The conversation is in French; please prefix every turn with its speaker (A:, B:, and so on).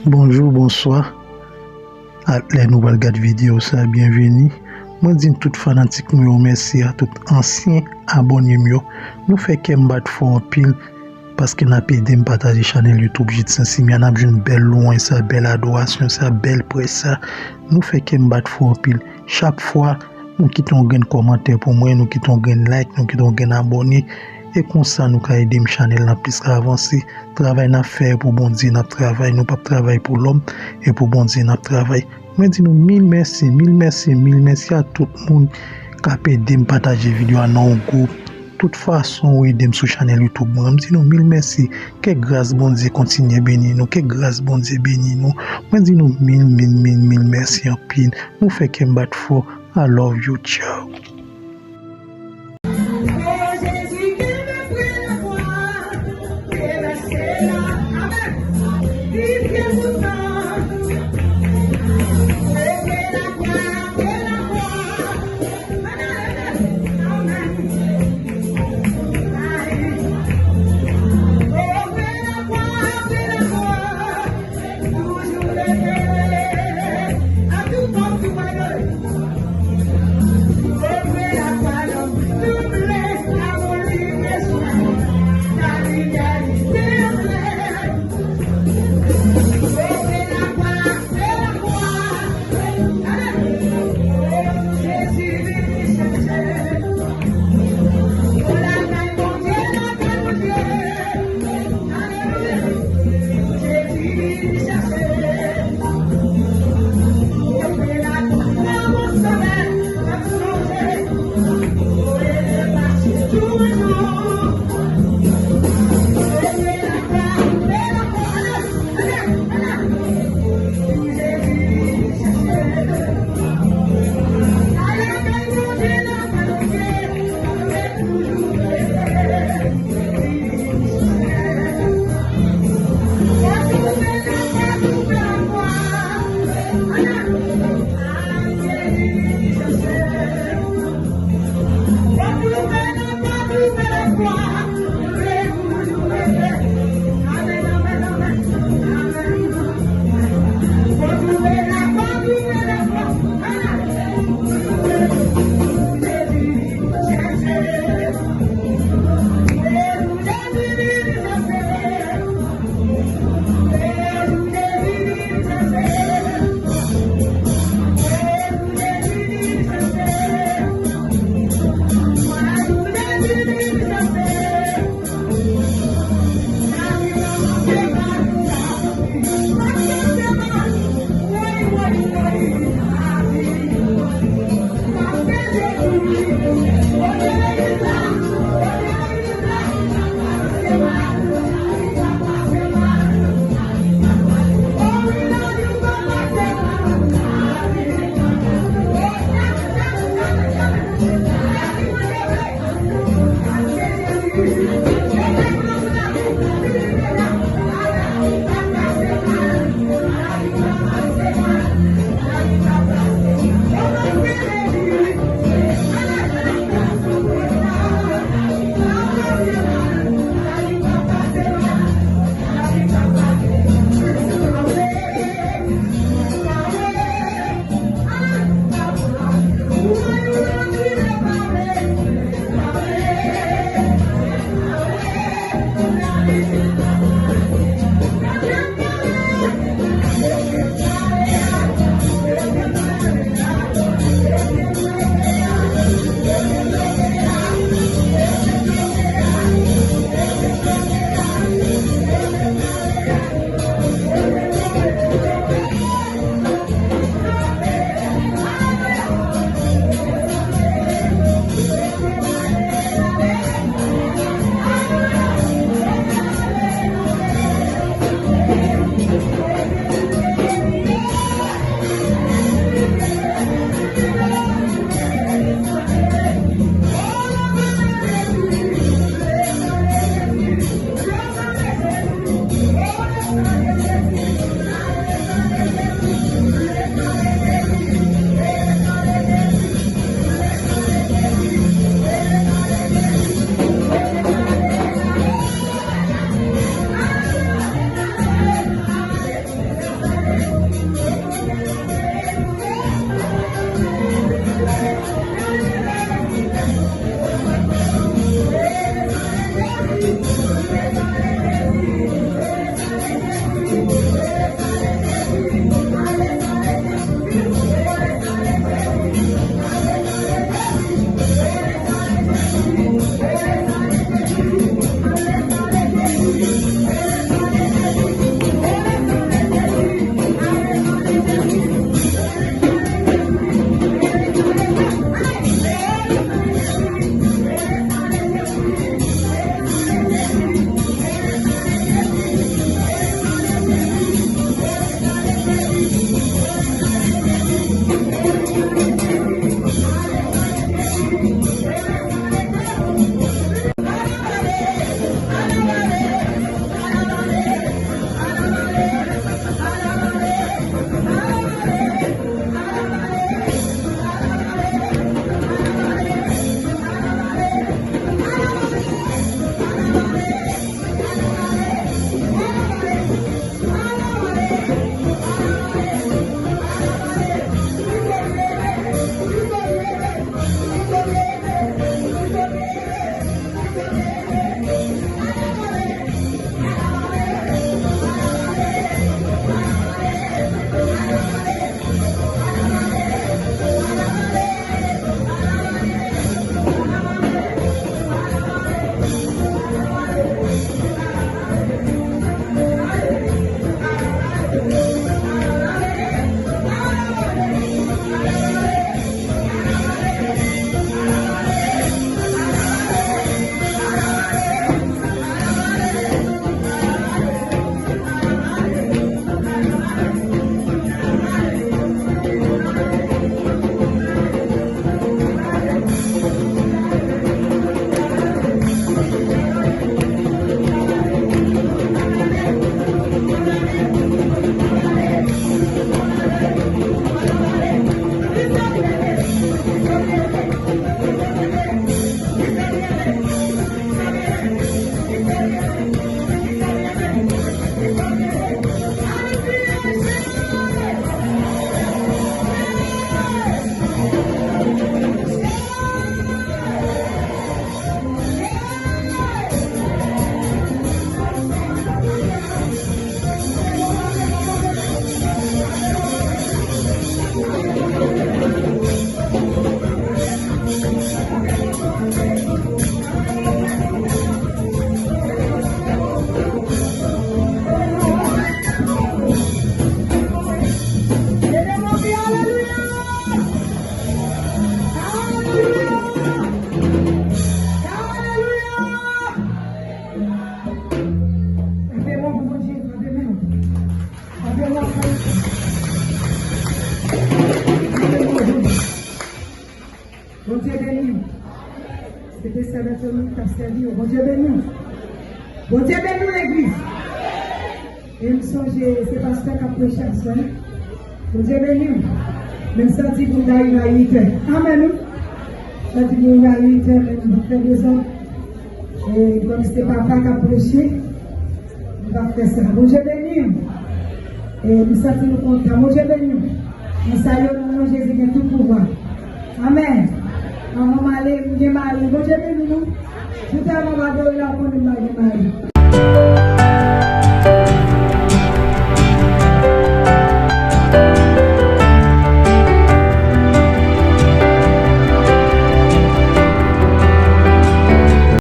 A: Bonjour, bonsoir. À les nouvelles regarder vidéo ça, bienvenue. Moi dis tout fanatique nous remercie à tout ancien abonné nous. Nous fait qu'un battre fort pile parce que n'a pas aidé me partager chaîne YouTube Jezi si bien n'a une belle loin ça, belle adoration ça, belle presse ça. Nous fait qu'un battre fort pile. Chaque fois nous quittons un commentaire pour moi, nous quittons un like, nous quittons un abonné. Et comme ça, nous avons aidé le channel à plus avancer. Travail à faire pour bon Dieu, nous travail, nous pas travail pour l'homme et pour bon Dieu, nous travail. Moi, dis nous mille merci à tout le monde qui a aidé me partager vidéo dans un groupe. De toute façon, aidez sur channel YouTube. Moi, dis nous mille merci. Que grâce bon Dieu continue bénir nous. Que grâce bon Dieu bénir nous. Moi, dis nous mille merci en pile. Nous fait qu'un bat fort. I love you, ciao.
B: Bon Dieu béni. C'était ça la famille qui a servi. Bon Dieu béni. Bon Dieu béni l'église. Et me songe, c'est pasteur qui a prêché à ça. Bon Dieu béni. Même ça dit qu'on a une réalité. Amen. Ça dit qu'on a une réalité, même nous faisons des hommes. Et comme c'est papa qui a prêché, on va faire ça. Bon Dieu béni. Et nous sommes contents. Bon Dieu béni. Nous saluons le nom de Jésus qui a tout pouvoir. Amen. Maman allez, vous êtes mariés. Bon Dieu béni nous. Tout à l'heure, on va donner la bonne mariée.